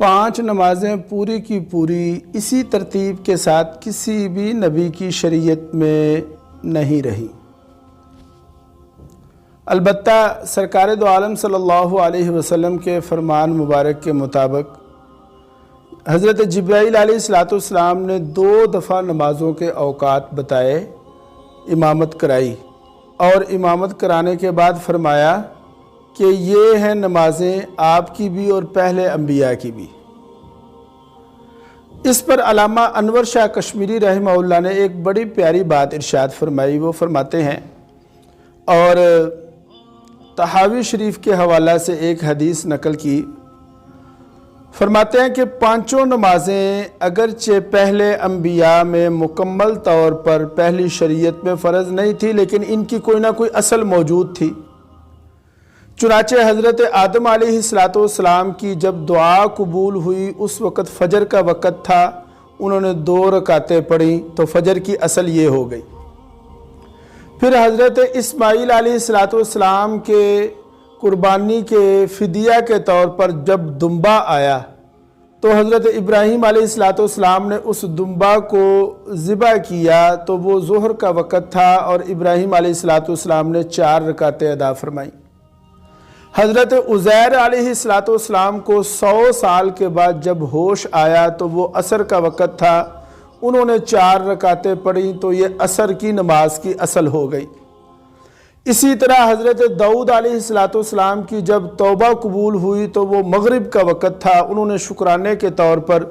5 نمازیں پوری کی پوری اسی ترتیب کے ساتھ کسی بھی نبی کی شریعت میں نہیں رہی۔ البتہ سرکار دو عالم صلی اللہ علیہ وسلم کے فرمان مبارک کے مطابق حضرت جبرائیل علیہ السلام نے 2 دفعہ نمازوں کے اوقات بتائے، امامت کرائی، اور امامت کرانے کے بعد فرمایا کہ یہ ہیں نمازیں آپ کی بھی اور پہلے انبیاء کی بھی۔ اس پر علامہ انور شاہ کشمیری رحمہ اللہ نے ایک بڑی پیاری بات ارشاد فرمائی۔ وہ فرماتے ہیں، اور طحاوی شریف کے حوالہ سے ایک حدیث نقل کی، فرماتے ہیں کہ 5 نمازیں اگرچہ پہلے انبیاء میں مکمل طور پر پہلی شریعت میں فرض نہیں تھی، لیکن ان کی کوئی نہ کوئی اصل موجود تھی۔ چنانچہ حضرت آدم علیہ السلام کی جب دعا قبول ہوئی اس وقت فجر کا وقت تھا، انہوں نے 2 رکعتیں پڑھیں تو فجر کی اصل یہ ہو گئی۔ پھر حضرت اسماعیل علیہ السلام کے قربانی کے فدیہ کے طور پر جب دمبا آیا تو حضرت ابراہیم علیہ السلام نے اس دمبا کو ذبح کیا تو وہ ظہر کا وقت تھا، اور ابراہیم علیہ السلام نے 4 رکعتیں ادا فرمائیں۔ حضرت عزیر علیہ السلام کو 100 سال کے بعد جب ہوش آیا تو وہ عصر کا وقت تھا، انہوں نے 4 رکعتیں پڑھیں تو یہ عصر کی نماز کی اصل ہو گئی۔ اسی طرح حضرت داؤد علیہ السلام کی جب توبہ قبول ہوئی تو وہ مغرب کا وقت تھا، انہوں نے شکرانے کے طور پر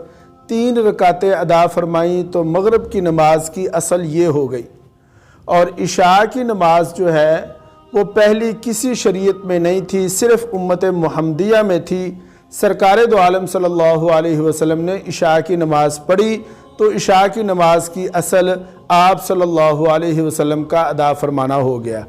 3 رکعتیں ادا فرمائیں تو مغرب کی نماز کی اصل یہ ہو گئی۔ اور عشاء کی نماز جو ہے وہ پہلی کسی شریعت میں نہیں تھی، صرف امت محمدیہ میں تھی۔ سرکار دو عالم صلی اللہ علیہ وسلم نے عشاء کی نماز پڑھی تو عشاء کی نماز کی اصل آپ صلی اللہ علیہ وسلم کا ادا فرمانا ہو گیا۔